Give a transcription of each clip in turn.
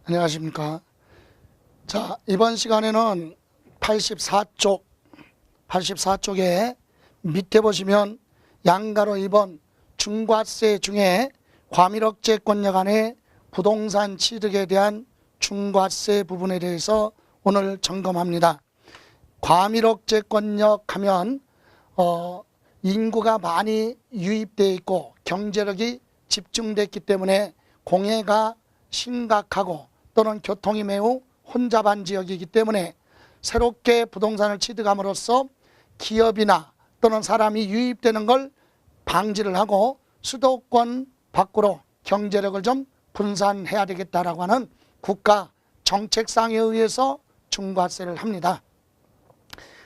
안녕하십니까. 자, 이번 시간에는 84쪽에 밑에 보시면 양가로 2번 중과세 중에 과밀억제권역 안에 부동산 취득에 대한 중과세 부분에 대해서 오늘 점검합니다. 과밀억제권역 하면 인구가 많이 유입되어 있고 경제력이 집중됐기 때문에 공해가 심각하고 또는 교통이 매우 혼잡한 지역이기 때문에 새롭게 부동산을 취득함으로써 기업이나 또는 사람이 유입되는 걸 방지를 하고 수도권 밖으로 경제력을 좀 분산해야 되겠다라고 하는 국가 정책상에 의해서 중과세를 합니다.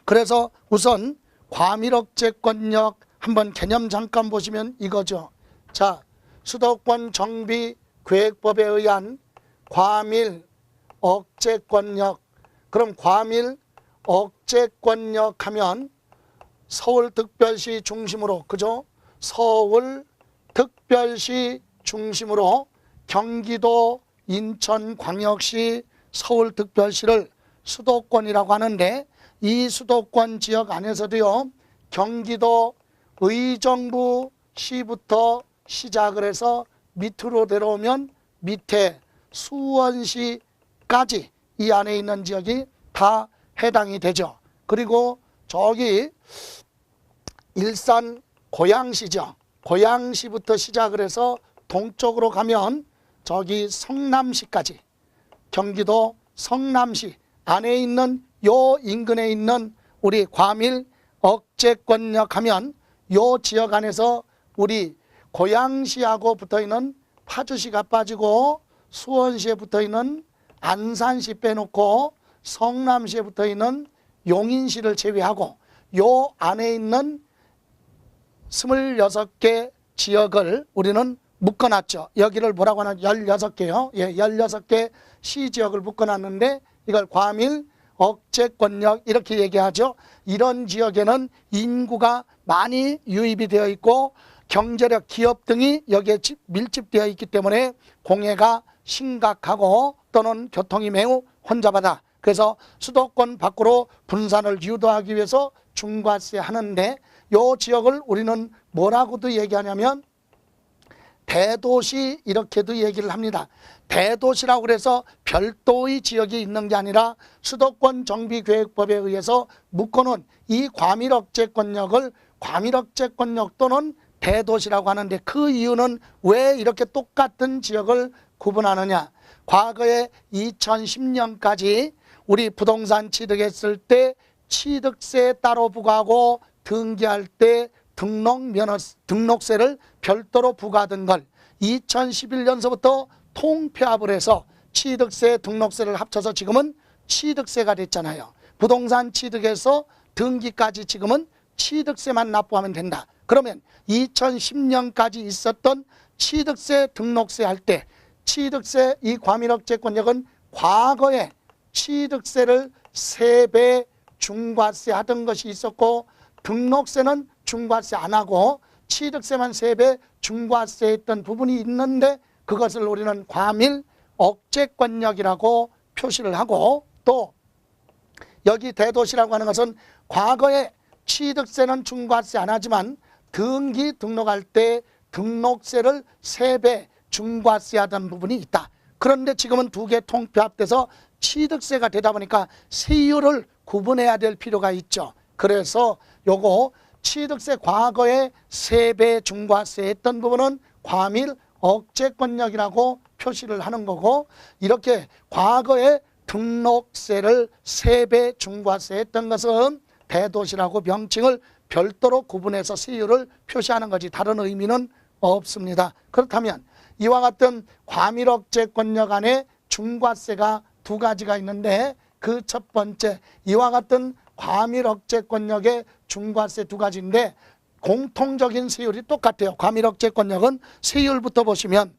그래서 우선 과밀억제권역 한번 개념 잠깐 보시면 이거죠. 자, 수도권 정비 계획법에 의한 과밀억제권역. 그럼 과밀억제권역 하면 서울특별시 중심으로, 그죠? 서울특별시 중심으로 경기도, 인천광역시, 서울특별시를 수도권이라고 하는데, 이 수도권 지역 안에서도요, 경기도 의정부시부터 시작을 해서 밑으로 내려오면 밑에 수원시까지 이 안에 있는 지역이 다 해당이 되죠. 그리고 저기 일산 고양시죠. 고양시부터 시작을 해서 동쪽으로 가면 저기 성남시까지, 경기도 성남시 안에 있는 요 인근에 있는 우리 과밀억제권역 하면 요 지역 안에서 우리 고양시하고 붙어있는 파주시가 빠지고 수원시에 붙어있는 안산시 빼놓고 성남시에 붙어있는 용인시를 제외하고 요 안에 있는 26개 지역을 우리는 묶어놨죠. 여기를 뭐라고 하나 16개요. 예, 16개 시지역을 묶어놨는데 이걸 과밀억제권역 이렇게 얘기하죠. 이런 지역에는 인구가 많이 유입이 되어 있고 경제력, 기업 등이 여기에 밀집되어 있기 때문에 공해가 심각하고 또는 교통이 매우 혼잡하다. 그래서 수도권 밖으로 분산을 유도하기 위해서 중과세 하는데 이 지역을 우리는 뭐라고도 얘기하냐면 대도시 이렇게도 얘기를 합니다. 대도시라고 해서 별도의 지역이 있는 게 아니라 수도권 정비계획법에 의해서 묶어놓은 이 과밀억제권역을 과밀억제권역 또는 대도시라고 하는데 그 이유는 왜 이렇게 똑같은 지역을 구분하느냐. 과거에 2010년까지 우리 부동산 취득했을 때 취득세 따로 부과하고 등기할 때 등록세를 별도로 부과하던 걸 2011년서부터 통폐합을 해서 취득세, 등록세를 합쳐서 지금은 취득세가 됐잖아요. 부동산 취득에서 등기까지 지금은 취득세만 납부하면 된다. 그러면 2010년까지 있었던 취득세, 등록세 할 때 취득세 이 과밀억제권역은 과거에 취득세를 3배 중과세 하던 것이 있었고 등록세는 중과세 안 하고 취득세만 3배 중과세 했던 부분이 있는데 그것을 우리는 과밀억제권역이라고 표시를 하고 또 여기 대도시라고 하는 것은 과거에 취득세는 중과세 안 하지만 등록할 때 등록세를 3배 중과세 하던 부분이 있다. 그런데 지금은 두 개 통폐합돼서 취득세가 되다 보니까 세율을 구분해야 될 필요가 있죠. 그래서 요거 취득세 과거에 3배 중과세 했던 부분은 과밀억제권역이라고 표시를 하는 거고 이렇게 과거에 등록세를 3배 중과세 했던 것은 대도시라고 명칭을 별도로 구분해서 세율을 표시하는 거지 다른 의미는 없습니다. 그렇다면 이와 같은 과밀억제권역 안에 중과세가 두 가지가 있는데 그 첫 번째 이와 같은 과밀억제권역의 중과세 두 가지인데 공통적인 세율이 똑같아요. 과밀억제권역은 세율부터 보시면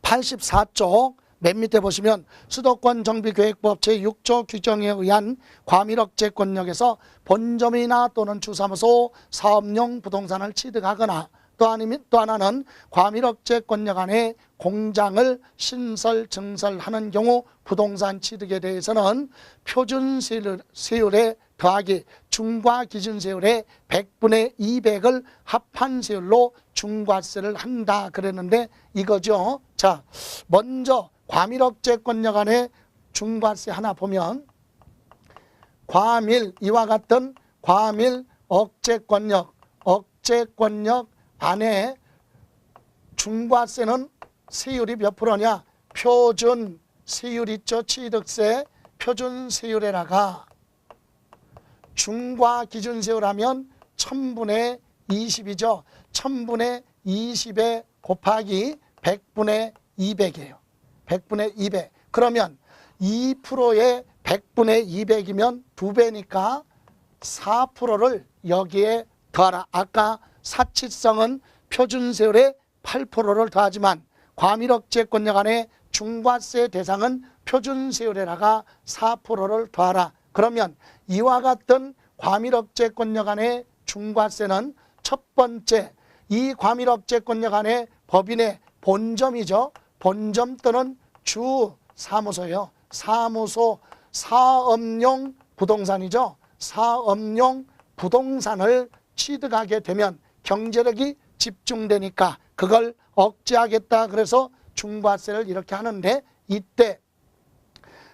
84쪽 맨 밑에 보시면 수도권 정비계획법 제6조 규정에 의한 과밀억제권역에서 본점이나 또는 주사무소, 사업용 부동산을 취득하거나 또 하나는 과밀억제권력 안에 공장을 신설, 증설하는 경우 부동산 취득에 대해서는 표준세율에 더하기 중과기준세율의 100분의 200을 합한 세율로 중과세를 한다 그랬는데 이거죠. 자, 먼저 과밀억제권력 안에 중과세 하나 보면 이와 같은 과밀억제권력 안에 중과세는 세율이 몇 프로냐? 표준 세율 있죠. 취득세 표준 세율에다가 중과 기준세율 하면 1000분의 20이죠. 1000분의 20에 곱하기 100분의 200이에요. 100분의 200. 그러면 2%에 100분의 200이면 2배니까 4%를 여기에 더하라. 아까 사치성은 표준세율에 8%를 더하지만 과밀억제권력 안에 중과세 대상은 표준세율에다가 4%를 더하라. 그러면 이와 같은 과밀억제권력 안에 중과세는 첫 번째, 이 과밀억제권력 안에 법인의 본점이죠. 본점 또는 주사무소예요. 사무소, 사업용 부동산이죠. 사업용 부동산을 취득하게 되면 경제력이 집중되니까 그걸 억제하겠다. 그래서 중과세를 이렇게 하는데, 이때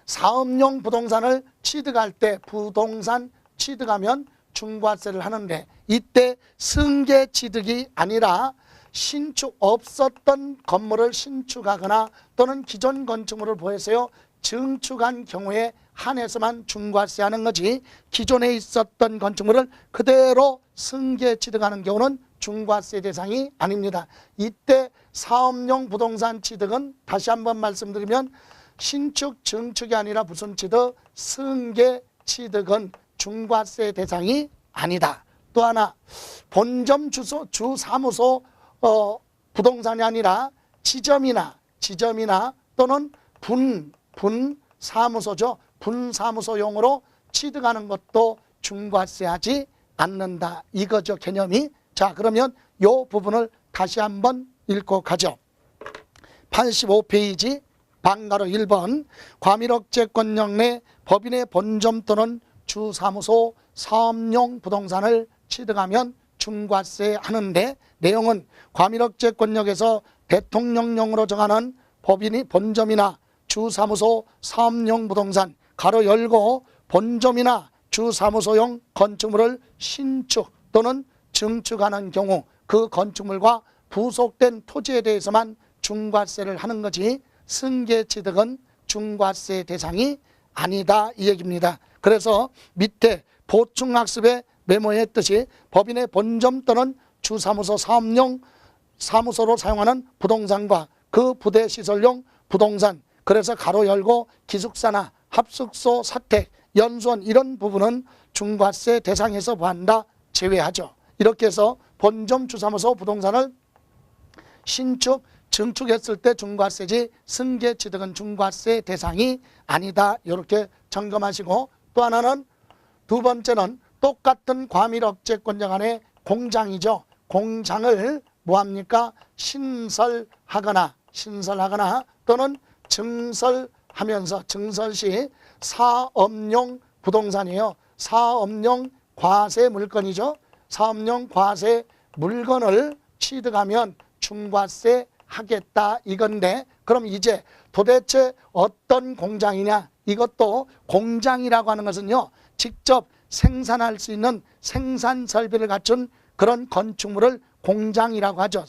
사업용 부동산을 취득할 때 부동산 취득하면 중과세를 하는데, 이때 승계 취득이 아니라 신축 없었던 건물을 신축하거나 또는 기존 건축물을 보여서요 증축한 경우에 한해서만 중과세하는 거지, 기존에 있었던 건축물을 그대로 승계 취득하는 경우는 중과세 대상이 아닙니다. 이때 사업용 부동산 취득은 다시 한번 말씀드리면 신축, 증축이 아니라 무슨 취득? 승계 취득은 중과세 대상이 아니다. 또 하나, 본점 주사무소 부동산이 아니라 지점이나 또는 분사무소죠. 분사무소용으로 취득하는 것도 중과세하지 않는다. 이거죠, 개념이. 자, 그러면 이 부분을 다시 한번 읽고 가죠. 85페이지 방가로 1번 과밀억제권력 내 법인의 본점 또는 주사무소 사업용 부동산을 취득하면 중과세 하는데, 내용은 과밀억제권력에서 대통령령으로 정하는 법인이 본점이나 주사무소 사업용 부동산 가로 열고 본점이나 주사무소용 건축물을 신축 또는 증축하는 경우 그 건축물과 부속된 토지에 대해서만 중과세를 하는 거지, 승계 취득은 중과세 대상이 아니다 이 얘기입니다. 그래서 밑에 보충학습에 메모했듯이 법인의 본점 또는 주사무소 사업용 사무소로 사용하는 부동산과 그 부대 시설용 부동산, 그래서 가로 열고 기숙사나 합숙소, 사택, 연수원 이런 부분은 중과세 대상에서 보한다, 제외하죠. 이렇게 해서 본점 주사무소 부동산을 신축, 증축했을 때 중과세지 승계 취득은 중과세 대상이 아니다. 이렇게 점검하시고, 또 하나는 두 번째는 똑같은 과밀억제권력 안에 공장이죠. 공장을 뭐합니까? 신설하거나 또는 증설하면서, 증설시 사업용 부동산이에요. 사업용 과세 물건이죠. 사업용 과세 물건을 취득하면 중과세 하겠다 이건데, 그럼 이제 도대체 어떤 공장이냐? 이것도 공장이라고 하는 것은요 직접 생산할 수 있는 생산 설비를 갖춘 그런 건축물을 공장이라고 하죠.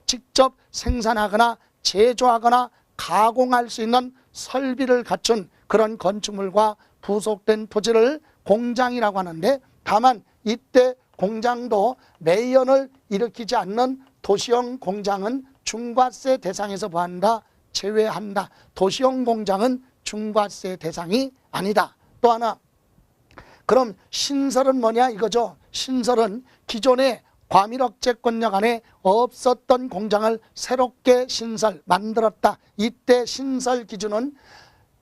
직접 생산하거나 제조하거나 가공할 수 있는 설비를 갖춘 그런 건축물과 부속된 토지를 공장이라고 하는데, 다만 이때 공장도 매연을 일으키지 않는 도시형 공장은 중과세 대상에서 보한다, 제외한다. 도시형 공장은 중과세 대상이 아니다. 또 하나, 그럼 신설은 뭐냐 이거죠. 신설은 기존에 과밀억제권력 안에 없었던 공장을 새롭게 만들었다. 이때 신설 기준은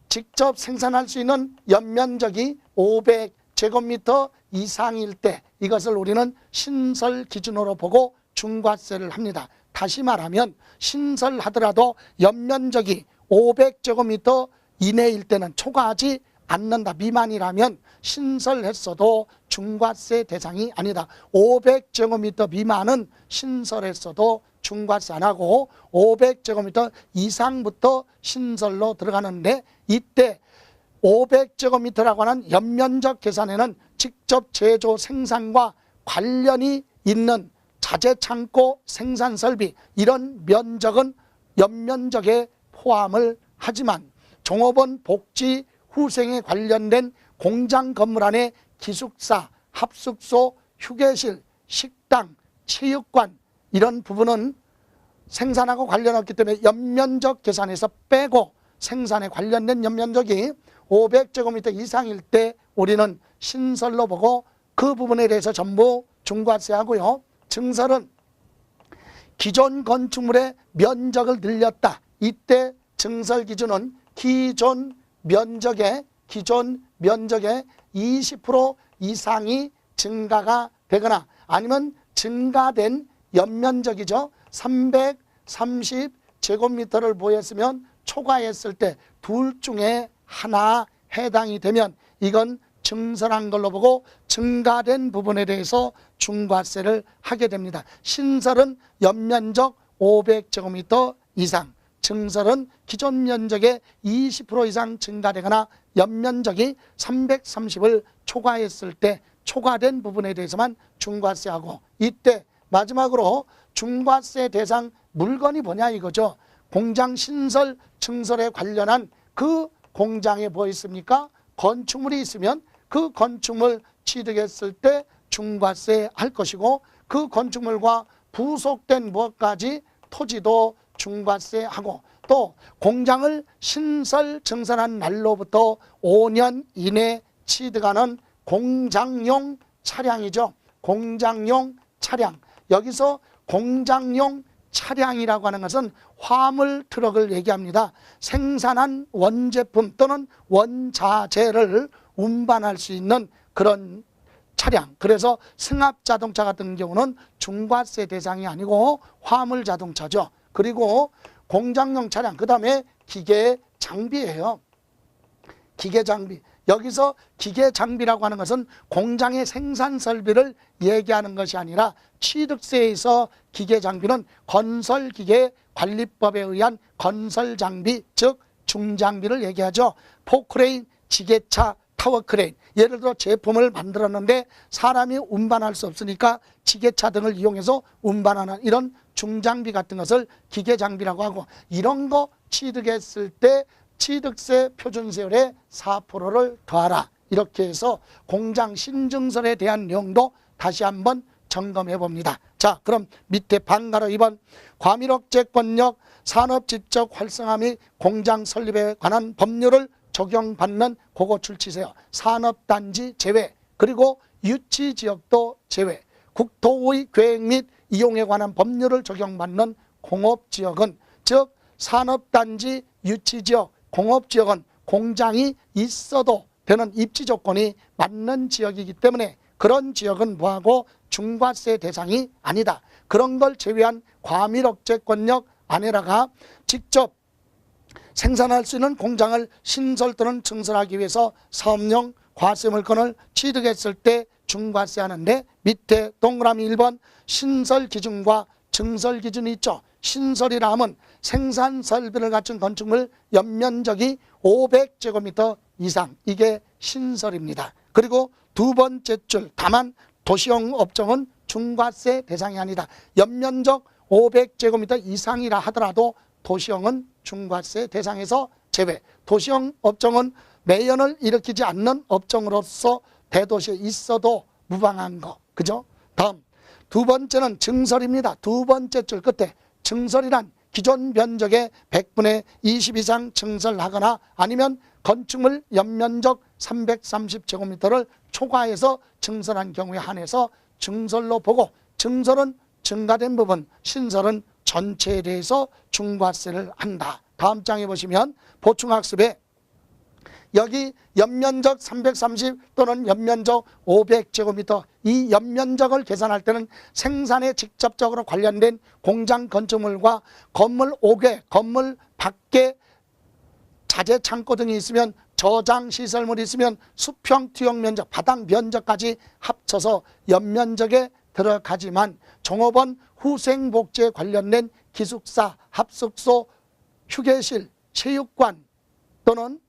직접 생산할 수 있는 연면적이 500제곱미터 이상일 때 이것을 우리는 신설 기준으로 보고 중과세를 합니다. 다시 말하면 신설하더라도 연면적이 500제곱미터 이내일 때는 초과하지 않는다. 미만이라면 신설했어도 중과세 대상이 아니다. 500제곱미터 미만은 신설했어도 중과세 안 하고 500제곱미터 이상부터 신설로 들어가는데, 이때 500제곱미터라고 하는 연면적 계산에는 직접 제조 생산과 관련이 있는 자재창고 생산설비, 이런 면적은 연면적에 포함을 하지만 종업원 복지 후생에 관련된 공장 건물 안에 기숙사, 합숙소, 휴게실, 식당, 체육관, 이런 부분은 생산하고 관련 없기 때문에 연면적 계산에서 빼고 생산에 관련된 연면적이 500제곱미터 이상일 때 우리는 신설로 보고 그 부분에 대해서 전부 중과세 하고요. 증설은 기존 건축물의 면적을 늘렸다. 이때 증설 기준은 기존 면적의 20% 이상이 증가가 되거나 아니면 증가된 연면적이죠. 330제곱미터를 보였으면 초과했을 때 둘 중에 하나 해당이 되면 이건 증설한 걸로 보고 증가된 부분에 대해서 중과세를 하게 됩니다. 신설은 연면적 500제곱미터 이상, 증설은 기존 면적의 20% 이상 증가되거나 연면적이 330을 초과했을 때 초과된 부분에 대해서만 중과세하고, 이때 마지막으로 중과세 대상 물건이 뭐냐 이거죠. 공장 신설, 증설에 관련한 그 공장에 뭐 있습니까? 건축물이 있으면 그 건축물 취득했을 때 중과세 할 것이고, 그 건축물과 부속된 무엇까지 토지도 중과세하고, 또 공장을 신설 증설한 날로부터 5년 이내 취득하는 공장용 차량이죠. 공장용 차량. 여기서 공장용 차량이라고 하는 것은 화물 트럭을 얘기합니다. 생산한 원제품 또는 원자재를 운반할 수 있는 그런 차량. 그래서 승합자동차 같은 경우는 중과세 대상이 아니고 화물 자동차죠. 그리고 공장용 차량, 그 다음에 기계 장비예요. 기계 장비. 여기서 기계 장비라고 하는 것은 공장의 생산 설비를 얘기하는 것이 아니라 취득세에서 기계 장비는 건설기계관리법에 의한 건설 장비, 즉 중장비를 얘기하죠. 포크레인, 지게차, 타워크레인. 예를 들어 제품을 만들었는데 사람이 운반할 수 없으니까 지게차 등을 이용해서 운반하는 이런 중장비 같은 것을 기계장비라고 하고, 이런 거 취득했을 때 취득세 표준세율의 4%를 더하라. 이렇게 해서 공장 신증설에 대한 내용도 다시 한번 점검해 봅니다. 자, 그럼 밑에 방가로 2번 과밀억제권력 산업지적 활성화 및 공장 설립에 관한 법률을 적용받는 그거 출치세요. 산업단지 제외, 그리고 유치지역도 제외. 국토의 계획 및 이용에 관한 법률을 적용받는 공업지역은, 즉 산업단지, 유치지역, 공업지역은 공장이 있어도 되는 입지조건이 맞는 지역이기 때문에 그런 지역은 뭐하고 중과세 대상이 아니다. 그런 걸 제외한 과밀억제권력 안에다가 직접 생산할 수 있는 공장을 신설 또는 증설하기 위해서 사업용 과세물건을 취득했을 때 중과세하는데, 밑에 동그라미 1번 신설 기준과 증설 기준이 있죠. 신설이라 하면 생산 설비를 갖춘 건축물 연면적이 500제곱미터 이상, 이게 신설입니다. 그리고 두 번째 줄, 다만 도시용 업종은 중과세 대상이 아니다. 연면적 500제곱미터 이상이라 하더라도 도시용은 중과세 대상에서 제외. 도시용 업종은 매연을 일으키지 않는 업종으로서 대도시에 있어도 무방한 거. 그죠? 다음 두 번째는 증설입니다. 두 번째 줄 끝에 증설이란 기존 면적의 100분의 20 이상 증설하거나 아니면 건축물 연면적 330제곱미터를 초과해서 증설한 경우에 한해서 증설로 보고, 증설은 증가된 부분, 신설은 전체에 대해서 중과세를 한다. 다음 장에 보시면 보충학습에 여기 연면적 330 또는 연면적 500제곱미터 이 연면적을 계산할 때는 생산에 직접적으로 관련된 공장 건축물과 건물 5개, 건물 밖에 자재 창고 등이 있으면 저장 시설물이 있으면 수평 투영 면적, 바닥 면적까지 합쳐서 연면적에 들어가지만 종업원 후생복지에 관련된 기숙사, 합숙소, 휴게실, 체육관 또는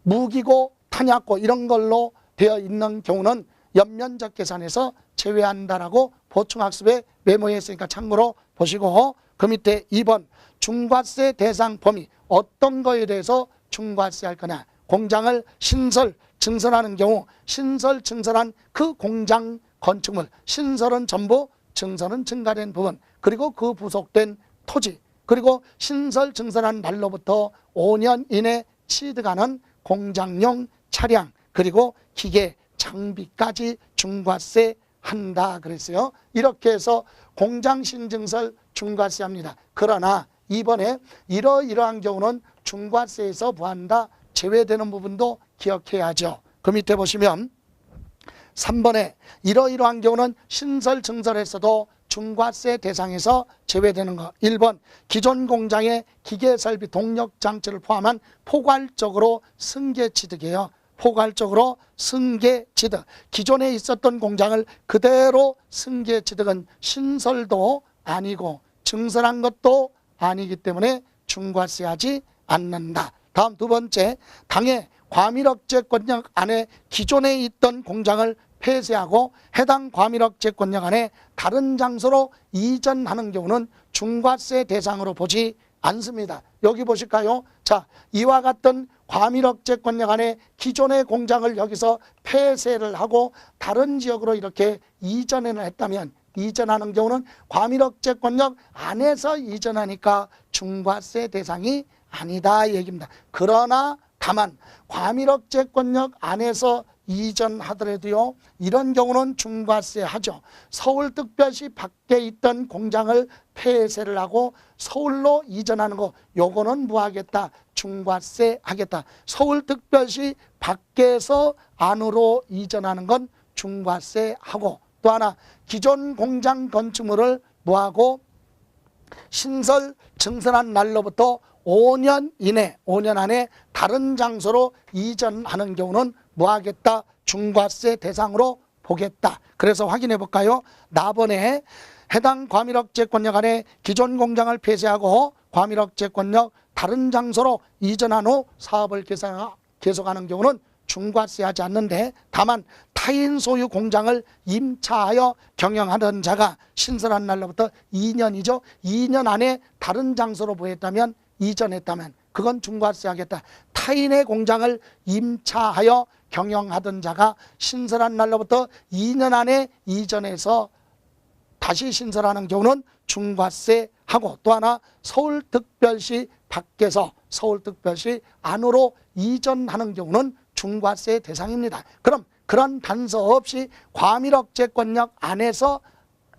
무기고, 탄약고 이런 걸로 되어 있는 경우는 연면적 계산에서 제외한다라고 보충학습에 메모해 있으니까 참고로 보시고, 그 밑에 2번 중과세 대상 범위 어떤 거에 대해서 중과세 할 거냐. 공장을 신설, 증설하는 경우 신설, 증설한 그 공장 건축물, 신설은 전부, 증설은 증가된 부분, 그리고 그 부속된 토지, 그리고 신설, 증설한 날로부터 5년 이내 취득하는 공장용 차량, 그리고 기계, 장비까지 중과세 한다 그랬어요. 이렇게 해서 공장 신증설 중과세 합니다. 그러나 이번에 이러이러한 경우는 중과세에서 뭐한다? 제외되는 부분도 기억해야죠. 그 밑에 보시면 3번에 이러이러한 경우는 신설, 증설에서도 중과세 대상에서 제외되는 것. 1번 기존 공장의 기계설비, 동력장치를 포함한 포괄적으로 승계취득이에요. 포괄적으로 승계취득. 기존에 있었던 공장을 그대로 승계취득은 신설도 아니고 증설한 것도 아니기 때문에 중과세하지 않는다. 다음 두 번째, 당해 과밀억제권역 안에 기존에 있던 공장을 폐쇄하고 해당 과밀억제권역 안에 다른 장소로 이전하는 경우는 중과세 대상으로 보지 않습니다. 여기 보실까요? 자, 이와 같은 과밀억제권역 안에 기존의 공장을 여기서 폐쇄를 하고 다른 지역으로 이렇게 이전을 했다면, 이전하는 경우는 과밀억제권역 안에서 이전하니까 중과세 대상이 아니다 얘기입니다. 그러나 다만 과밀억제권역 안에서 이전하더라도요, 이런 경우는 중과세 하죠. 서울특별시 밖에 있던 공장을 폐쇄를 하고 서울로 이전하는 거, 요거는 뭐 하겠다? 중과세 하겠다. 서울특별시 밖에서 안으로 이전하는 건 중과세 하고, 또 하나 기존 공장 건축물을 뭐하고 신설, 증설한 날로부터 5년 이내, 5년 안에 다른 장소로 이전하는 경우는 뭐 하겠다? 중과세 대상으로 보겠다. 그래서 확인해 볼까요? 나번에 해당 과밀억제권역 안에 기존 공장을 폐쇄하고 과밀억제권역 다른 장소로 이전한 후 사업을 계속하는 경우는 중과세하지 않는데, 다만 타인 소유 공장을 임차하여 경영하던 자가 신설한 날로부터 2년이죠. 2년 안에 다른 장소로 보였다면, 이전했다면 그건 중과세 하겠다. 타인의 공장을 임차하여 경영하던 자가 신설한 날로부터 2년 안에 이전해서 다시 신설하는 경우는 중과세 하고, 또 하나 서울특별시 밖에서 서울특별시 안으로 이전하는 경우는 중과세 대상입니다. 그럼 그런 단서 없이 과밀억제권역 안에서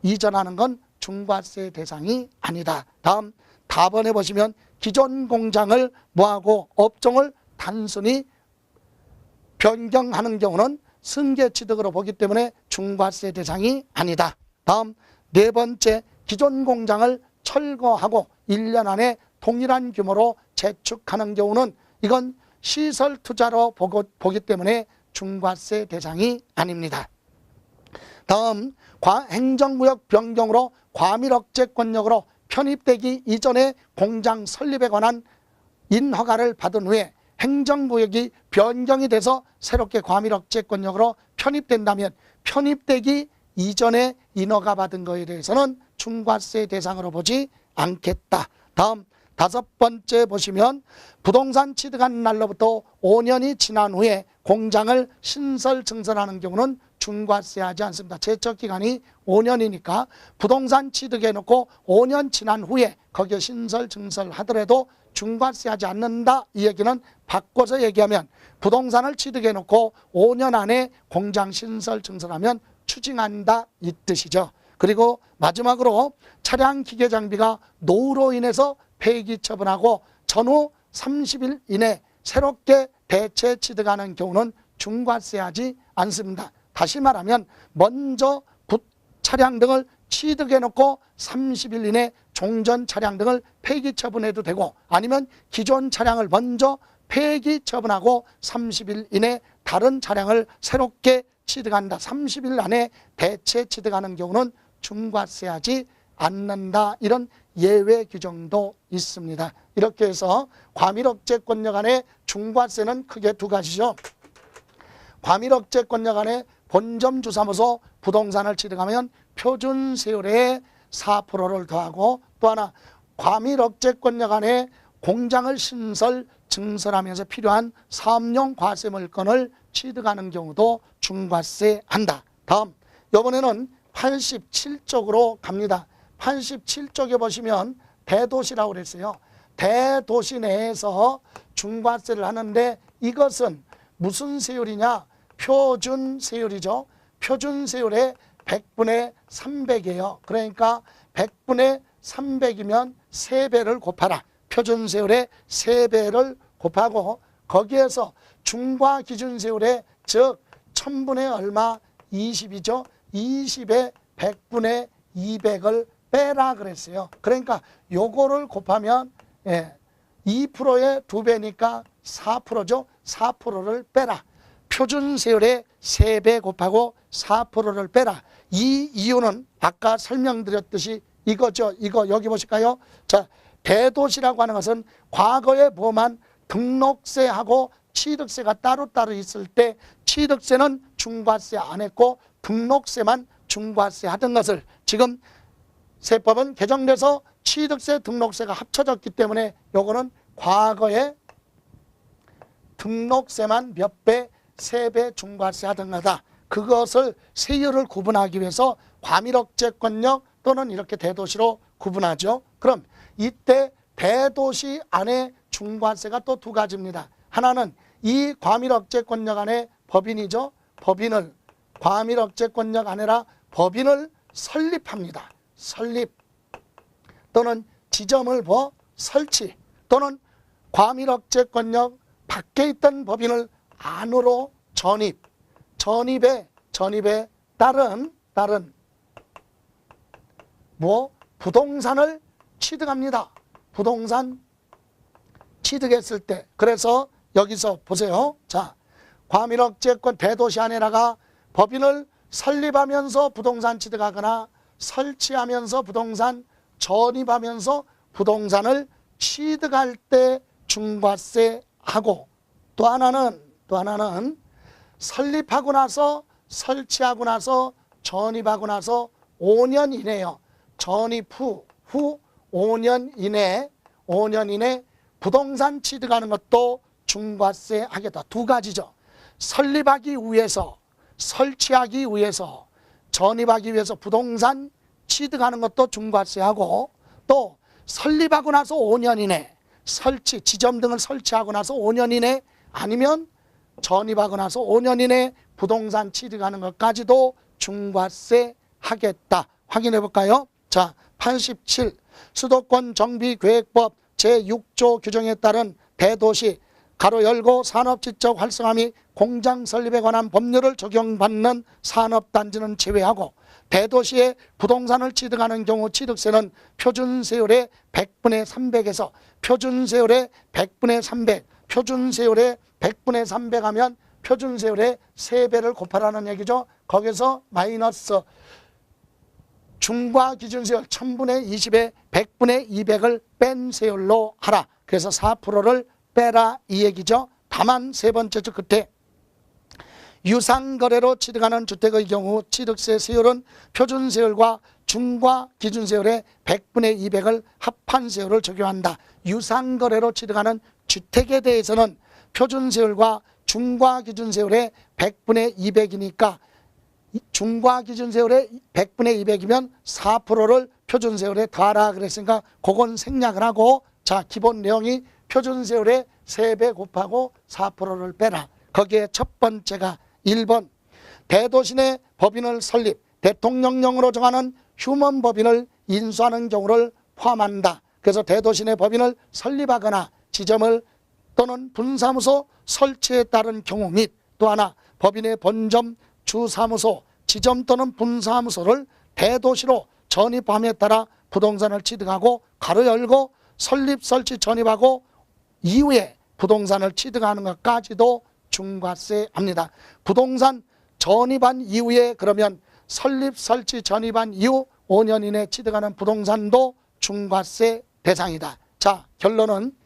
이전하는 건 중과세 대상이 아니다. 다음 4번에 보시면 기존 공장을 뭐하고 업종을 단순히 변경하는 경우는 승계취득으로 보기 때문에 중과세 대상이 아니다. 다음 네 번째, 기존 공장을 철거하고 1년 안에 동일한 규모로 재축하는 경우는 이건 시설 투자로 보기 때문에 중과세 대상이 아닙니다. 다음 행정구역 변경으로 과밀억제권역으로 편입되기 이전에 공장 설립에 관한 인허가를 받은 후에 행정구역이 변경이 돼서 새롭게 과밀억제권역으로 편입된다면 편입되기 이전에 인허가 받은 것에 대해서는 중과세 대상으로 보지 않겠다. 다음 5번째 보시면 부동산 취득한 날로부터 5년이 지난 후에 공장을 신설, 증설하는 경우는 중과세하지 않습니다. 제척기간이 5년이니까 부동산 취득해놓고 5년 지난 후에 거기에 신설, 증설하더라도 중과세하지 않는다. 이 얘기는 바꿔서 얘기하면 부동산을 취득해놓고 5년 안에 공장 신설, 증설하면 추징한다 이 뜻이죠. 그리고 마지막으로 차량, 기계, 장비가 노후로 인해서 폐기 처분하고 전후 30일 이내 새롭게 대체 취득하는 경우는 중과세하지 않습니다. 다시 말하면 먼저 차량 등을 취득해 놓고 30일 이내 종전 차량 등을 폐기 처분해도 되고, 아니면 기존 차량을 먼저 폐기 처분하고 30일 이내 다른 차량을 새롭게 취득한다. 30일 안에 대체 취득하는 경우는 중과세하지 않는다. 이런 예외 규정도 있습니다. 이렇게 해서 과밀억제권력 안에 중과세는 크게 두 가지죠. 과밀억제권력 안에 본점주사무소 부동산을 취득하면 표준세율에 4%를 더하고, 또 하나 과밀억제권력 안에 공장을 신설 증설하면서 필요한 사업용 과세물건을 취득하는 경우도 중과세한다. 다음, 이번에는 87쪽으로 갑니다. 87쪽에 보시면 대도시라고 그랬어요. 대도시 내에서 중과세를 하는데 이것은 무슨 세율이냐? 표준세율이죠. 표준세율의 100분의 300이에요. 그러니까 100분의 300이면 3배를 곱하라. 표준세율의 3배를 곱하고 거기에서 중과기준세율의 즉 1000분의 얼마? 20이죠. 20에 100분의 200을 빼라 그랬어요. 그러니까 요거를 곱하면 2%의 2배니까 4%죠. 4%를 빼라. 표준세율의 3배 곱하고 4%를 빼라. 이 이유는 아까 설명드렸듯이 이거죠. 이거 여기 보실까요? 자, 대도시라고 하는 것은 과거에 뭐만 등록세하고 취득세가 따로따로 있을 때 취득세는 중과세 안 했고 등록세만 중과세 하던 것을 지금 세법은 개정돼서 취득세, 등록세가 합쳐졌기 때문에 요거는 과거에 등록세만 몇 배, 3배 중과세 하던 거다. 그것을 세율을 구분하기 위해서 과밀억제권력 또는 이렇게 대도시로 구분하죠. 그럼 이때 대도시 안에 중과세가 또 두 가지입니다. 하나는 이 과밀억제권력 안에 법인이죠. 법인을 과밀억제권력 안에라 법인을 설립합니다. 설립 또는 지점을 설치 또는 과밀억제권력 밖에 있던 법인을 안으로 전입, 전입에 따른 부동산을 취득합니다. 부동산 취득했을 때, 그래서 여기서 보세요. 자, 과밀억제권 대도시 안에다가 법인을 설립하면서 부동산 취득하거나 설치하면서 부동산 전입하면서 부동산을 취득할 때 중과세하고, 또 하나는 설립하고 나서 설치하고 나서 전입하고 나서 5년 이내요. 전입 후 5년 이내 부동산 취득하는 것도 중과세 하겠다. 두 가지죠. 설립하기 위해서, 설치하기 위해서, 전입하기 위해서 부동산 취득하는 것도 중과세하고, 또 설립하고 나서 5년 이내, 설치, 지점 등을 설치하고 나서 5년 이내, 아니면 전입하고 나서 5년 이내 부동산 취득하는 것까지도 중과세 하겠다. 확인해 볼까요? 자, 87 수도권 정비계획법 제6조 규정에 따른 대도시 가로 열고 산업지적 활성화 및 공장 설립에 관한 법률을 적용받는 산업단지는 제외하고 대도시에 부동산을 취득하는 경우 취득세는 표준세율의 100분의 300에서 표준세율의 100분의 300, 표준세율의 100분의 300 하면 표준세율의 3배를 곱하라는 얘기죠. 거기서 마이너스 중과기준세율 1000분의 20에 100분의 200을 뺀 세율로 하라. 그래서 4%를 빼라 이 얘기죠. 다만 세 번째죠. 끝에 유상거래로 취득하는 주택의 경우 취득세 세율은 표준세율과 중과기준세율의 100분의 200을 합한 세율을 적용한다. 유상거래로 취득하는 주택에 대해서는 표준세율과 중과기준세율의 100분의 200이니까 중과기준세율의 100분의 200이면 4%를 표준세율에 더하라 그랬으니까 그건 생략을 하고, 자, 기본 내용이 표준세율의 3배 곱하고 4%를 빼라. 거기에 첫 번째가 1번 대도시 내 법인을 설립, 대통령령으로 정하는 휴먼법인을 인수하는 경우를 포함한다. 그래서 대도시 내 법인을 설립하거나 지점을 또는 분사무소 설치에 따른 경우 및 또 하나 법인의 본점, 주사무소, 지점 또는 분사무소를 대도시로 전입함에 따라 부동산을 취득하고 가로 열고 설립 설치 전입하고 이후에 부동산을 취득하는 것까지도 중과세합니다. 부동산 전입한 이후에 그러면 설립 설치 전입한 이후 5년 이내 취득하는 부동산도 중과세 대상이다. 자, 결론은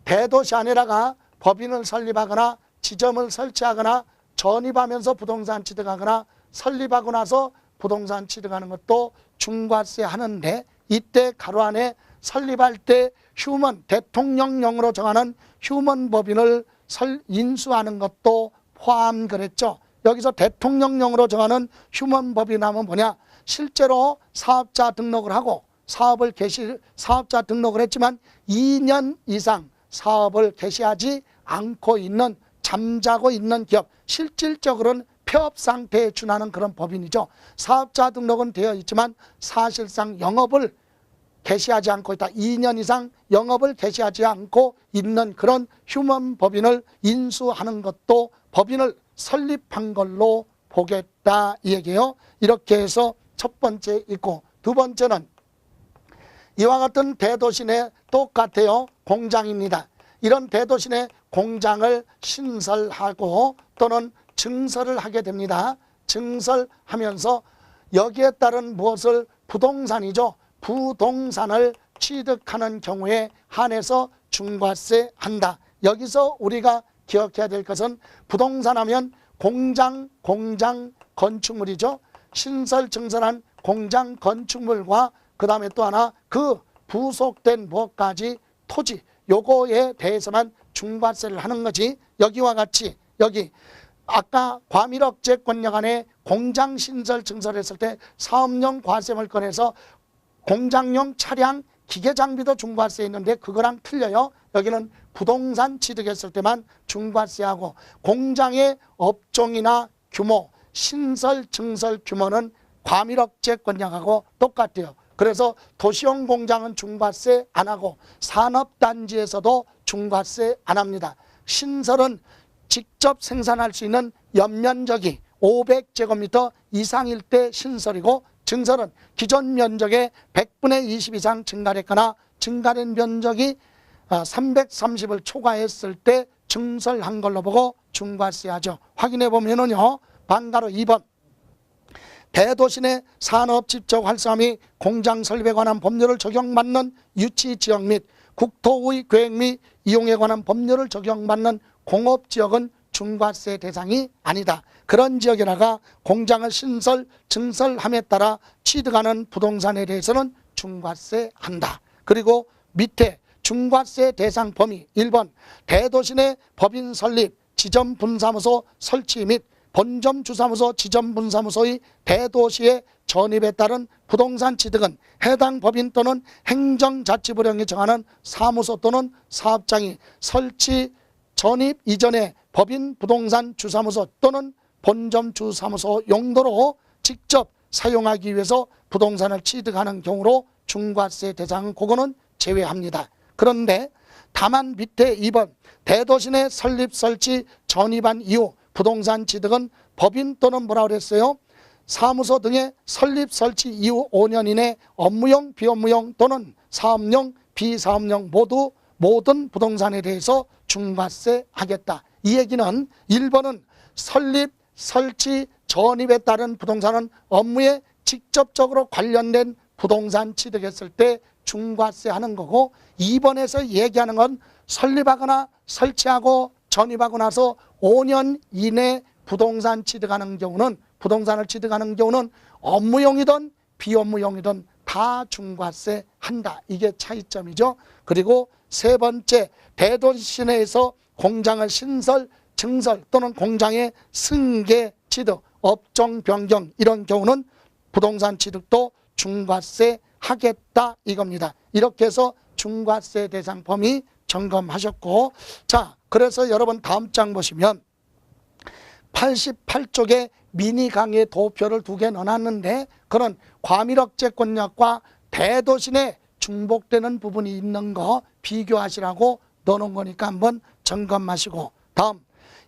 대도시 안에다가 법인을 설립하거나 지점을 설치하거나 전입하면서 부동산 취득하거나 설립하고 나서 부동산 취득하는 것도 중과세 하는데, 이때 가로 안에 설립할 때 휴먼, 대통령령으로 정하는 휴먼 법인을 인수하는 것도 포함 그랬죠. 여기서 대통령령으로 정하는 휴먼 법인하면 뭐냐? 실제로 사업자 등록을 하고 사업자 등록을 했지만 2년 이상 사업을 개시하지 않고 있는, 잠자고 있는 기업, 실질적으로는 폐업 상태에 준하는 그런 법인이죠. 사업자 등록은 되어 있지만 사실상 영업을 개시하지 않고 있다. 2년 이상 영업을 개시하지 않고 있는 그런 휴먼 법인을 인수하는 것도 법인을 설립한 걸로 보겠다 이 얘기예요. 이렇게 해서 첫 번째 있고, 두 번째는 이와 같은 대도시 내 똑같아요. 공장입니다. 이런 대도시 내 공장을 신설하고 또는 증설을 하게 됩니다. 증설하면서 여기에 따른 무엇을 부동산이죠. 부동산을 취득하는 경우에 한해서 중과세 한다. 여기서 우리가 기억해야 될 것은 부동산 하면 공장 건축물이죠. 신설 증설한 공장 건축물과 그 다음에 또 하나 그 부속된 뭐까지 토지, 요거에 대해서만 중과세를 하는 거지. 여기와 같이 여기 아까 과밀억제권역 안에 공장 신설 증설했을 때 사업용 과세를 꺼내서 공장용 차량 기계 장비도 중과세 있는데 그거랑 틀려요. 여기는 부동산 취득했을 때만 중과세하고, 공장의 업종이나 규모, 신설 증설 규모는 과밀억제권역하고 똑같아요. 그래서 도시용 공장은 중과세 안 하고 산업단지에서도 중과세 안 합니다. 신설은 직접 생산할 수 있는 연면적이 500제곱미터 이상일 때 신설이고, 증설은 기존 면적의 100분의 20 이상 증가했거나 증가된 면적이 330을 초과했을 때 증설한 걸로 보고 중과세하죠. 확인해 보면은요, 반가로 2번 대도시 내 산업 집적 활성화 및 공장 설립에 관한 법률을 적용받는 유치 지역 및 국토의 계획 및 이용에 관한 법률을 적용받는 공업지역은 중과세 대상이 아니다. 그런 지역에다가 공장을 신설, 증설함에 따라 취득하는 부동산에 대해서는 중과세 한다. 그리고 밑에 중과세 대상 범위 1번 대도시 내 법인 설립, 지점 분사무소 설치 및 본점 주사무소, 지점 분사무소의 대도시의 전입에 따른 부동산 취득은 해당 법인 또는 행정자치부령이 정하는 사무소 또는 사업장이 설치 전입 이전에 법인 부동산 주사무소 또는 본점 주사무소 용도로 직접 사용하기 위해서 부동산을 취득하는 경우로 중과세 대상은 그거는 제외합니다. 그런데 다만 밑에 2번 대도시 내 설립 설치 전입한 이후 부동산 취득은 법인 또는 뭐라고 그랬어요? 사무소 등의 설립 설치 이후 5년 이내 업무용, 비업무용 또는 사업용, 비사업용 모든 부동산에 대해서 중과세 하겠다. 이 얘기는 1번은 설립, 설치, 전입에 따른 부동산은 업무에 직접적으로 관련된 부동산 취득했을 때 중과세 하는 거고, 2번에서 얘기하는 건 설립하거나 설치하고 전입하고 나서 5년 이내 부동산을 취득하는 경우는 업무용이든 비업무용이든 다 중과세 한다. 이게 차이점이죠. 그리고 세 번째, 대도시 내에서 공장을 신설, 증설 또는 공장의 승계, 취득, 업종 변경 이런 경우는 부동산 취득도 중과세 하겠다 이겁니다. 이렇게 해서 중과세 대상 범위 점검하셨고, 자, 그래서 여러분 다음 장 보시면 88쪽에 미니 강의 도표를 2개 넣어놨는데 그런 과밀억제권역과 대도시 내 중복되는 부분이 있는 거 비교하시라고 넣어놓은 거니까 한번 점검하시고, 다음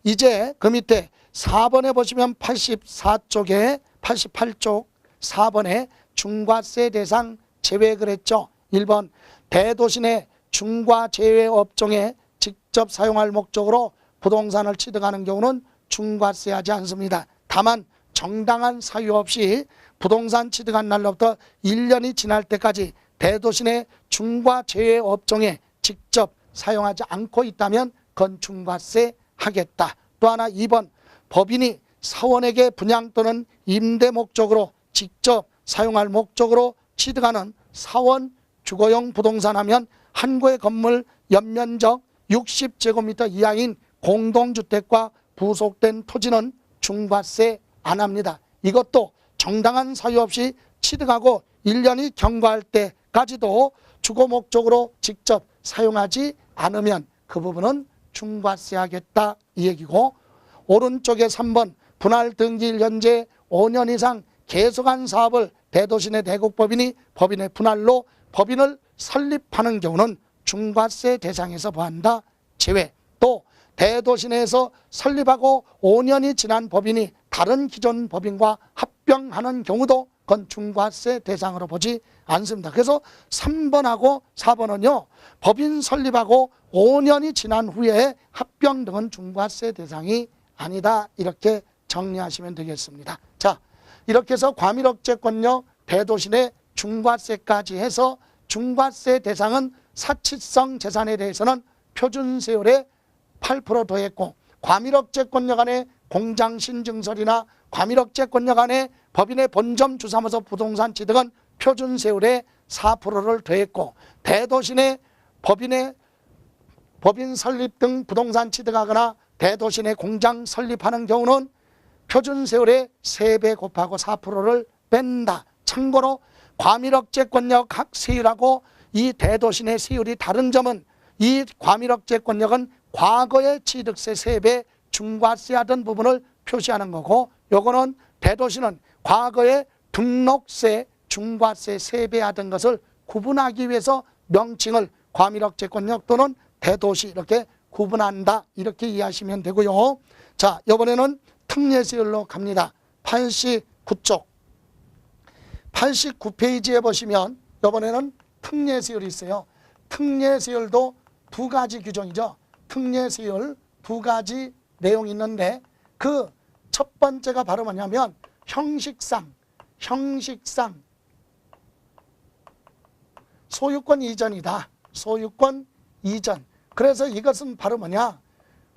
이제 그 밑에 4번에 보시면 84쪽에 88쪽 4번에 중과세 대상 제외 그랬죠. 1번 대도시 내 중과 제외 업종에 직접 사용할 목적으로 부동산을 취득하는 경우는 중과세하지 않습니다. 다만 정당한 사유 없이 부동산 취득한 날로부터 1년이 지날 때까지 대도시 내 중과 제외 업종에 직접 사용하지 않고 있다면 그건 중과세 하겠다. 또 하나 2번 법인이 사원에게 분양 또는 임대 목적으로 직접 사용할 목적으로 취득하는 사원 주거용 부동산 하면 한 구의 건물 연면적 60제곱미터 이하인 공동주택과 부속된 토지는 중과세 안 합니다. 이것도 정당한 사유 없이 취득하고 1년이 경과할 때까지도 주거 목적으로 직접 사용하지 않으면 그 부분은 중과세 하겠다 이 얘기고, 오른쪽에 3번 분할 등기일 현재 5년 이상 계속한 사업을 대도시 내 대국법인이 법인의 분할로 법인을 설립하는 경우는 중과세 대상에서 보한다 제외. 또 대도시 내에서 설립하고 5년이 지난 법인이 다른 기존 법인과 합병하는 경우도 그건 중과세 대상으로 보지 않습니다. 그래서 3번하고 4번은요 법인 설립하고 5년이 지난 후에 합병 등은 중과세 대상이 아니다 이렇게 정리하시면 되겠습니다. 자, 이렇게 해서 과밀억제권력 대도시 내 중과세까지 해서 중과세 대상은 사치성 재산에 대해서는 표준세율에 8% 더했고, 과밀억제권력 안에 공장신증설이나 과밀억제권력 안에 법인의 본점 주사무소 부동산 취득은 표준세율에 4%를 더했고, 대도시 내 법인 설립 등 부동산 취득하거나 대도시 내 공장 설립하는 경우는 표준세율의 3배 곱하고 4%를 뺀다. 참고로 과밀억제권력 세율하고 이 대도시 내 세율이 다른 점은 이 과밀억제권력은 과거의 취득세 3배 중과세하던 부분을 표시하는 거고, 요거는 대도시는 과거의 등록세 중과세 3배 하던 것을 구분하기 위해서 명칭을 과밀억제권력 또는 대도시 이렇게 구분한다 이렇게 이해하시면 되고요. 자, 이번에는 특례세율로 갑니다. 89쪽 89페이지에 보시면 이번에는 특례세율이 있어요. 특례세율도 두 가지 규정이죠. 특례세율 두 가지 내용이 있는데 그 첫 번째가 바로 뭐냐면 형식상 소유권 이전이다. 소유권 이전. 그래서 이것은 바로 뭐냐,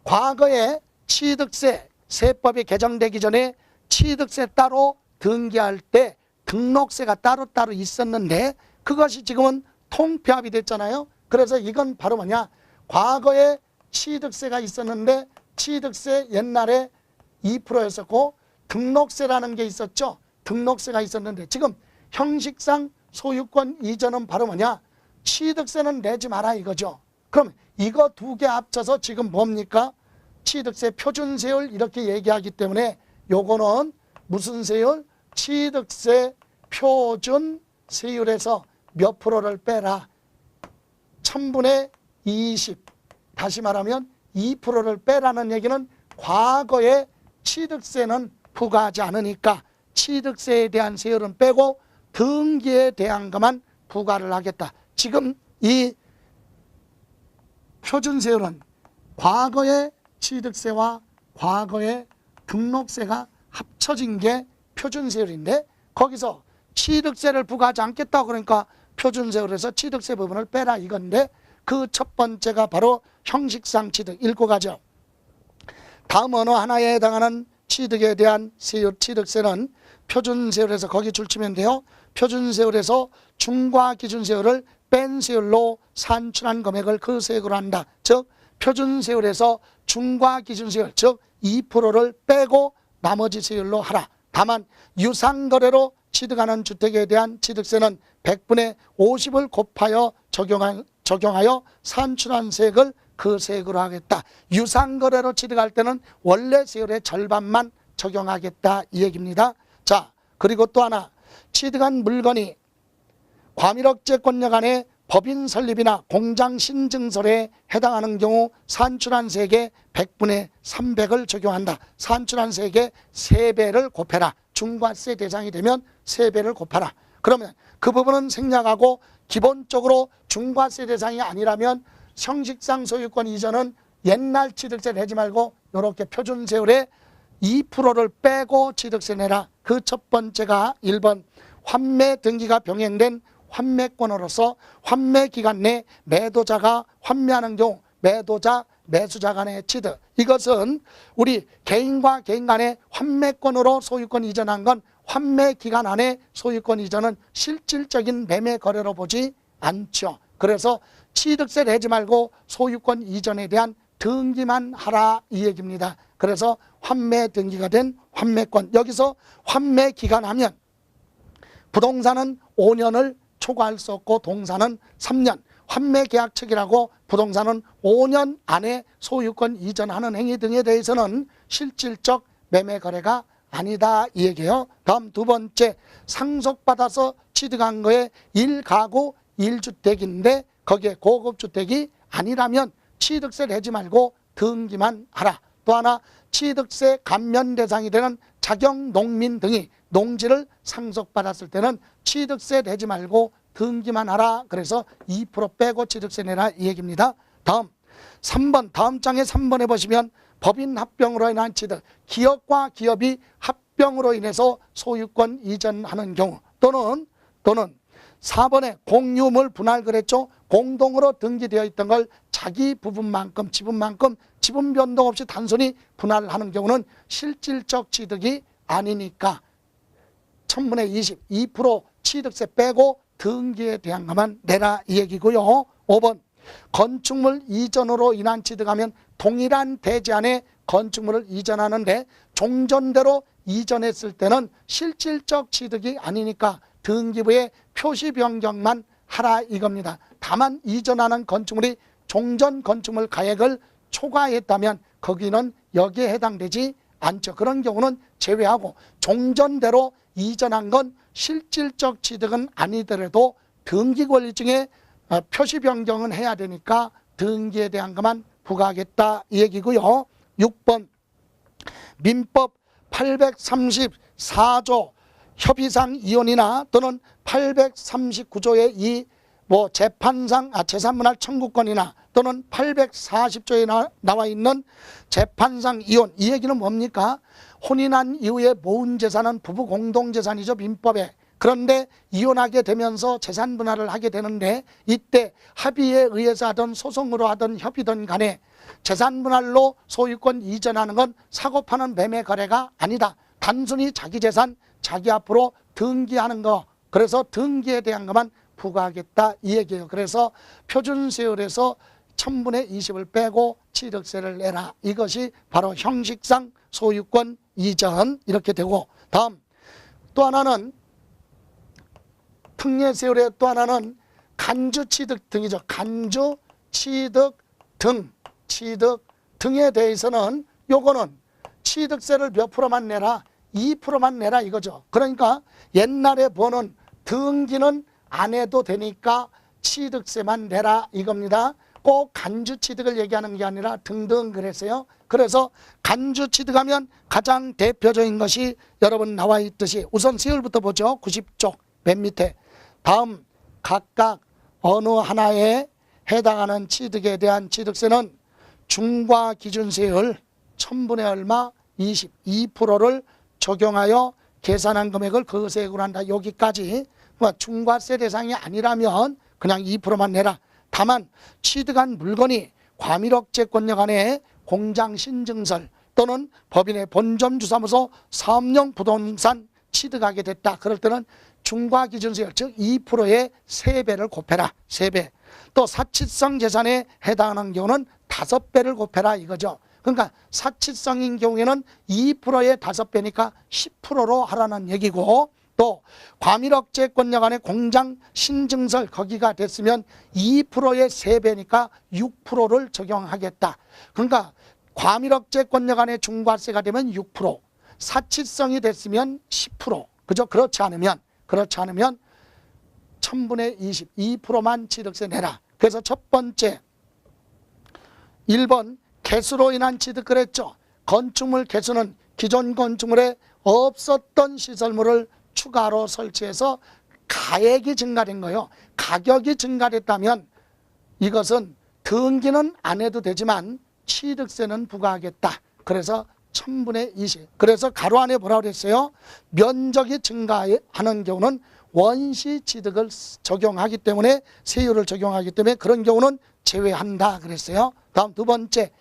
과거에 취득세 세법이 개정되기 전에 취득세 따로 등기할 때 등록세가 따로따로 있었는데 그것이 지금은 통폐합이 됐잖아요. 그래서 이건 바로 뭐냐, 과거에 취득세가 있었는데 취득세 옛날에 2%였었고 등록세라는 게 있었죠. 등록세가 있었는데 지금 형식상 소유권 이전은 바로 뭐냐, 취득세는 내지 마라 이거죠. 그럼 이거 두 개 합쳐서 지금 뭡니까? 취득세 표준세율 이렇게 얘기하기 때문에 요거는 무슨 세율? 취득세 표준세율에서 몇 프로를 빼라. 1000분의 20. 다시 말하면 2%를 빼라는 얘기는 과거에 취득세는 부과하지 않으니까 취득세에 대한 세율은 빼고 등기에 대한 것만 부과를 하겠다. 지금 이 표준세율은 과거의 취득세와 과거의 등록세가 합쳐진 게 표준세율인데 거기서 취득세를 부과하지 않겠다 그러니까 표준세율에서 취득세 부분을 빼라 이건데 그 첫 번째가 바로 형식상 취득 읽고 가죠. 다음 어느 하나에 해당하는 취득에 대한 세율 취득세는 표준세율에서 거기 줄치면 돼요. 표준세율에서 중과기준세율을 뺀 세율로 산출한 금액을 그 세액으로 한다. 즉 표준세율에서 중과기준세율 즉 2%를 빼고 나머지 세율로 하라. 다만 유상거래로 취득하는 주택에 대한 취득세는 100분의 50을 곱하여 적용하여 산출한 세액을 그 세액으로 하겠다. 유상거래로 취득할 때는 원래 세율의 절반만 적용하겠다 이 얘기입니다. 자, 그리고 또 하나 취득한 물건이 과밀억제권력 안에 법인 설립이나 공장 신증설에 해당하는 경우 산출한세액의 100분의 300을 적용한다. 산출한세액의 3배를 곱해라. 중과세 대상이 되면 3배를 곱하라. 그러면 그 부분은 생략하고 기본적으로 중과세 대상이 아니라면 형식상 소유권 이전은 옛날 취득세 내지 말고 이렇게 표준세율에 2%를 빼고 취득세 내라. 그 첫 번째가 1번 환매 등기가 병행된 환매권으로서 환매 기간 내 매도자가 환매하는 경우 매도자, 매수자 간의 취득. 이것은 우리 개인과 개인 간의 환매권으로 소유권 이전한 건 환매 기간 안에 소유권 이전은 실질적인 매매 거래로 보지 않죠. 그래서 취득세 내지 말고 소유권 이전에 대한 등기만 하라 이 얘기입니다. 그래서 환매 등기가 된 환매권. 여기서 환매 기간 하면 부동산은 5년을 초과할 수 없고 동산은 3년. 환매 계약 체결하고 부동산은 5년 안에 소유권 이전하는 행위 등에 대해서는 실질적 매매 거래가 아니다 이 얘기예요. 다음 두 번째, 상속받아서 취득한 거에 1가구 1주택인데 거기에 고급주택이 아니라면 취득세 내지 말고 등기만 하라. 또 하나, 취득세 감면 대상이 되는 자경 농민 등이 농지를 상속받았을 때는 취득세 내지 말고 등기만 하라. 그래서 2% 빼고 취득세 내라 이 얘기입니다. 다음 3번, 다음 장에 3번에 보시면 법인 합병으로 인한 취득, 기업과 기업이 합병으로 인해서 소유권 이전하는 경우 또는 4번에 공유물 분할 그랬죠. 공동으로 등기되어 있던 걸 자기 부분만큼 지분 변동 없이 단순히 분할하는 경우는 실질적 취득이 아니니까 1000분의 20, 2% 취득세 빼고 등기에 대한 것만 내라 이 얘기고요. 5번, 건축물 이전으로 인한 취득하면 동일한 대지 안에 건축물을 이전하는데 종전대로 이전했을 때는 실질적 취득이 아니니까 등기부에 표시 변경만 하라 이겁니다. 다만 이전하는 건축물이 종전 건축물 가액을 초과했다면 거기는 여기에 해당되지 않죠. 그런 경우는 제외하고 종전대로 이전한 건 실질적 취득은 아니더라도 등기 권리증에 표시 변경은 해야 되니까 등기에 대한 것만 부과하겠다 이 얘기고요. 6번, 민법 834조 협의상 이혼이나 또는 839조의 이 재판상 재산분할 청구권이나 또는 840조에 나와 있는 재판상 이혼, 이 얘기는 뭡니까? 혼인한 이후에 모은 재산은 부부 공동재산이죠, 민법에. 그런데 이혼하게 되면서 재산 분할을 하게 되는데 이때 합의에 의해서 하든 소송으로 하든 협의든 간에 재산 분할로 소유권 이전하는 건 사고 파는 매매 거래가 아니다. 단순히 자기 재산 자기 앞으로 등기하는 거. 그래서 등기에 대한 것만 부과하겠다 이 얘기예요. 그래서 표준세율에서 1000분의 20을 빼고 취득세를 내라. 이것이 바로 형식상 소유권 이전 이렇게 되고, 다음 또 하나는 특례세율의 또 하나는 간주취득 등이죠. 간주취득 등에 대해서는 요거는 취득세를 몇 프로만 내라? 2%만 내라 이거죠. 그러니까 옛날에 보는 등기는 안 해도 되니까 취득세만 내라 이겁니다. 꼭 간주취득을 얘기하는 게 아니라 등등 그랬어요. 그래서 간주취득하면 가장 대표적인 것이 여러분 나와 있듯이 우선 세율부터 보죠. 90쪽 맨 밑에. 다음 각각 어느 하나에 해당하는 취득에 대한 취득세는 중과 기준세율 1000분의 얼마 22%를 적용하여 계산한 금액을 거세액으로 한다. 여기까지. 중과세 대상이 아니라면 그냥 2%만 내라. 다만 취득한 물건이 과밀억제권력 안에 공장신증설 또는 법인의 본점주사무소 사업용 부동산 취득하게 됐다. 그럴 때는 중과기준세율 즉 2%의 3배를 곱해라. 3배. 또 사치성 재산에 해당하는 경우는 5배를 곱해라 이거죠. 그러니까 사치성인 경우에는 2%의 5배니까 10%로 하라는 얘기고, 또 과밀억제권력 안에 공장 신증설 거기가 됐으면 2%의 3배니까 6%를 적용하겠다. 그러니까 과밀억제권력 안에 중과세가 되면 6%, 사치성이 됐으면 10%. 그죠? 그렇지 않으면 1000분의 20, 2%만 취득세 내라. 그래서 첫 번째 1번 개수로 인한 취득 그랬죠. 건축물 개수는 기존 건축물에 없었던 시설물을 추가로 설치해서 가액이 증가된 거예요. 가격이 증가됐다면 이것은 등기는 안 해도 되지만 취득세는 부과하겠다. 그래서 1000분의 20. 그래서 가로 안에 뭐라고 그랬어요? 면적이 증가하는 경우는 원시 취득을 적용하기 때문에 세율을 적용하기 때문에 그런 경우는 제외한다 그랬어요. 다음 두 번째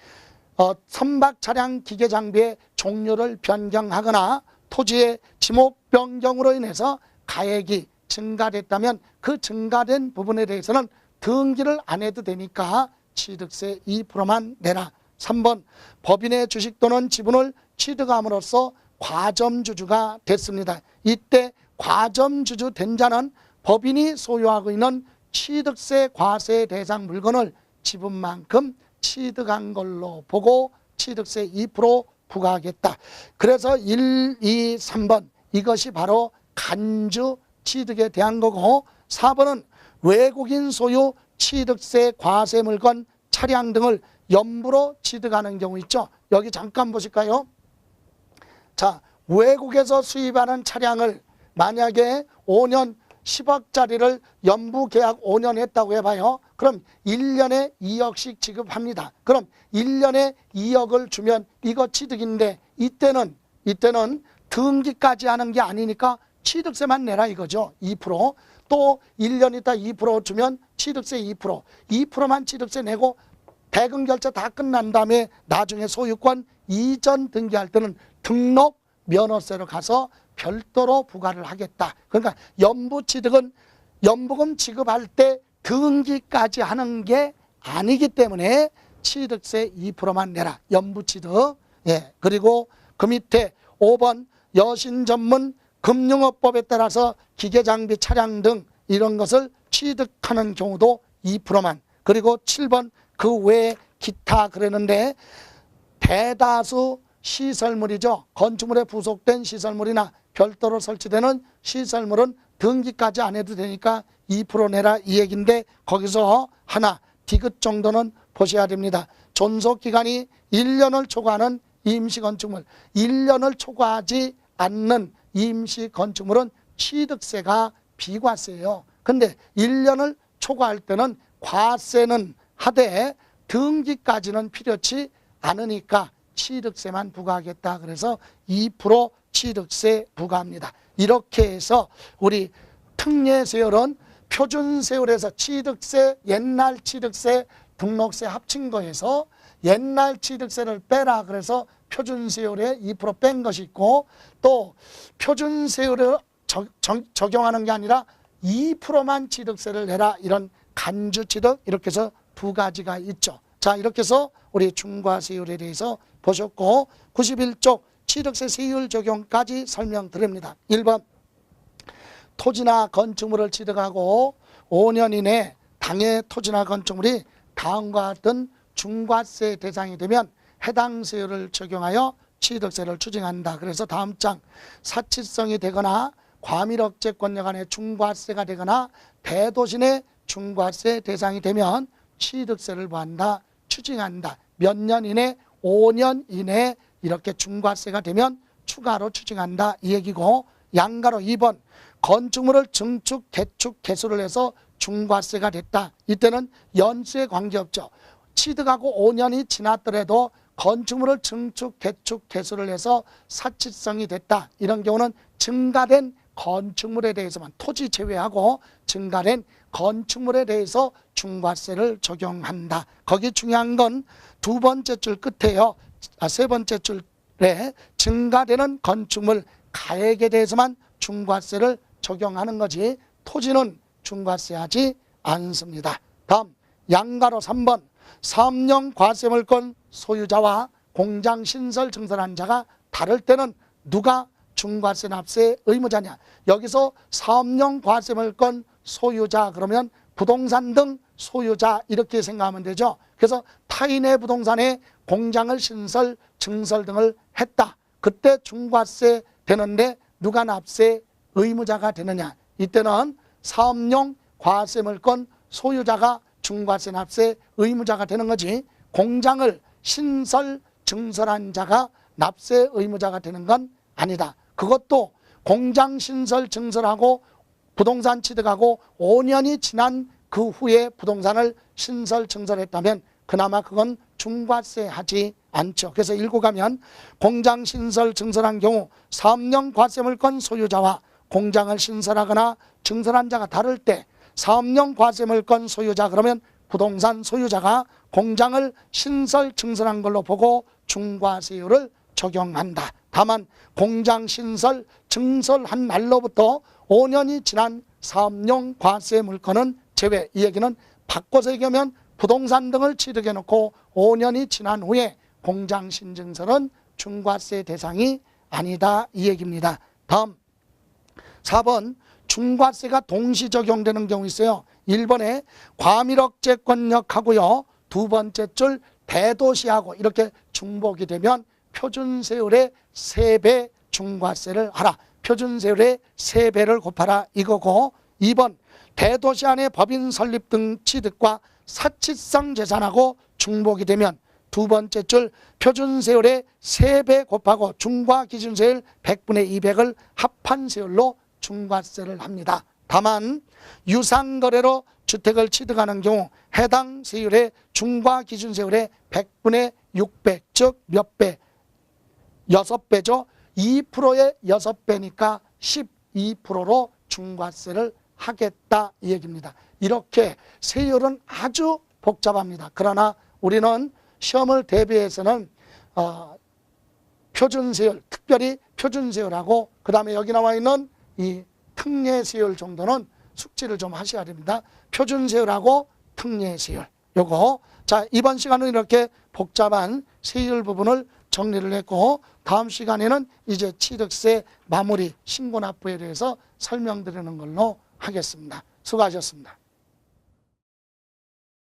선박 차량 기계 장비의 종류를 변경하거나 토지의 지목 변경으로 인해서 가액이 증가됐다면 그 증가된 부분에 대해서는 등기를 안 해도 되니까 취득세 2%만 내라. 3번 법인의 주식 또는 지분을 취득함으로써 과점주주가 됐습니다. 이때 과점주주 된 자는 법인이 소유하고 있는 취득세 과세 대상 물건을 지분만큼 취득한 걸로 보고 취득세 2% 부과하겠다. 그래서 1, 2, 3번 이것이 바로 간주 취득에 대한 거고 4번은 외국인 소유 취득세 과세 물건 차량 등을 연부로 취득하는 경우 있죠. 여기 잠깐 보실까요? 자, 외국에서 수입하는 차량을 만약에 5년 10억짜리를 연부 계약 5년 했다고 해봐요. 그럼 1년에 2억씩 지급합니다. 그럼 1년에 2억을 주면 이거 취득인데 이때는 등기까지 하는 게 아니니까 취득세만 내라 이거죠. 2%. 또 1년 있다 2% 주면 취득세 2%. 2%만 취득세 내고 대금 결제 다 끝난 다음에 나중에 소유권 이전 등기할 때는 등록 면허세로 가서 별도로 부과를 하겠다. 그러니까 연부취득은 연부금 지급할 때 등기까지 하는 게 아니기 때문에 취득세 2%만 내라. 연부취득. 예. 그리고 그 밑에 5번 여신 전문 금융업법에 따라서 기계장비 차량 등 이런 것을 취득하는 경우도 2%만. 그리고 7번 그 외에 기타 그러는데 대다수 시설물이죠. 건축물에 부속된 시설물이나 별도로 설치되는 시설물은 등기까지 안 해도 되니까 2% 내라 이 얘기인데 거기서 하나 디귿 정도는 보셔야 됩니다. 존속기간이 1년을 초과하는 임시건축물, 1년을 초과하지 않는 임시건축물은 취득세가 비과세예요. 근데 1년을 초과할 때는 과세는 하되 등기까지는 필요치 않으니까 취득세만 부과하겠다. 그래서 2% 취득세 부과합니다. 이렇게 해서 우리 특례세율은 표준세율에서 취득세, 옛날 취득세, 등록세 합친 거에서 옛날 취득세를 빼라. 그래서 표준세율에 2% 뺀 것이 있고 또 표준세율을 적용하는 게 아니라 2%만 취득세를 내라. 이런 간주취득 이렇게 해서 두 가지가 있죠. 자, 이렇게 해서 우리 중과세율에 대해서 보셨고 91쪽 취득세 세율 적용까지 설명드립니다. 1번 토지나 건축물을 취득하고 5년 이내 당해 토지나 건축물이 다음과 같은 중과세 대상이 되면 해당 세율을 적용하여 취득세를 추징한다. 그래서 다음 장 사치성이 되거나 과밀억제권력 안에 중과세가 되거나 대도시 내 중과세 대상이 되면 취득세를 부한다. 추징한다. 몇 년 이내 5년 이내 이렇게 중과세가 되면 추가로 추징한다 이 얘기고 양가로 2번 건축물을 증축, 개축, 개수를 해서 중과세가 됐다. 이때는 연수에 관계없죠. 취득하고 5년이 지났더라도 건축물을 증축, 개축, 개수를 해서 사치성이 됐다. 이런 경우는 증가된 건축물에 대해서만 토지 제외하고 증가된 건축물에 대해서 중과세를 적용한다. 거기 중요한 건 두 번째 줄 끝에요. 세 번째 줄에 증가되는 건축물 가액에 대해서만 중과세를 적용하는 거지 토지는 중과세하지 않습니다. 다음 양가로 3번 사업용 과세물권 소유자와 공장 신설 증설한 자가 다를 때는 누가 중과세 납세 의무자냐. 여기서 사업용 과세물권 소유자 그러면 부동산 등 소유자 이렇게 생각하면 되죠. 그래서 타인의 부동산에 공장을 신설, 증설 등을 했다. 그때 중과세 되는데 누가 납세 의무자가 되느냐. 이때는 사업용 과세물건 소유자가 중과세 납세 의무자가 되는 거지, 공장을 신설 증설한 자가 납세 의무자가 되는 건 아니다. 그것도 공장 신설 증설하고 부동산 취득하고 5년이 지난 그 후에 부동산을 신설 증설했다면 그나마 그건 중과세 하지 않죠. 그래서 읽고 가면 공장 신설 증설한 경우 사업용 과세물건 소유자와 공장을 신설하거나 증설한 자가 다를 때 사업용 과세물건 소유자 그러면 부동산 소유자가 공장을 신설 증설한 걸로 보고 중과세율을 적용한다. 다만 공장 신설 증설한 날로부터 5년이 지난 사업용 과세물건은 제외. 이 얘기는 바꿔서 얘기하면 부동산 등을 취득해 놓고 5년이 지난 후에 공장 신증설은 중과세 대상이 아니다. 이 얘기입니다. 다음 4번 중과세가 동시 적용되는 경우 있어요. 1번에 과밀억제권역하고요. 두 번째 줄 대도시하고 이렇게 중복이 되면 표준세율의 3배 중과세를 하라. 표준세율의 3배를 곱하라 이거고, 2번 대도시 안에 법인 설립 등 취득과 사치성 재산하고 중복이 되면 두 번째 줄 표준세율의 3배 곱하고 중과기준세율 100분의 200을 합한 세율로 중과세를 합니다. 다만 유상거래로 주택을 취득하는 경우 해당 세율의 중과기준세율의 100분의 6배, 즉 몇 배? 6배죠. 2%의 6배니까 12%로 중과세를 하겠다 이 얘기입니다. 이렇게 세율은 아주 복잡합니다. 그러나 우리는 시험을 대비해서는 표준세율, 특별히 표준세율하고 그 다음에 여기 나와 있는 이 특례세율 정도는 숙지를 좀 하셔야 됩니다. 표준세율하고 특례세율 요거. 자, 이번 시간은 이렇게 복잡한 세율 부분을 정리를 했고 다음 시간에는 이제 취득세 마무리 신고납부에 대해서 설명드리는 걸로 하겠습니다. 수고하셨습니다.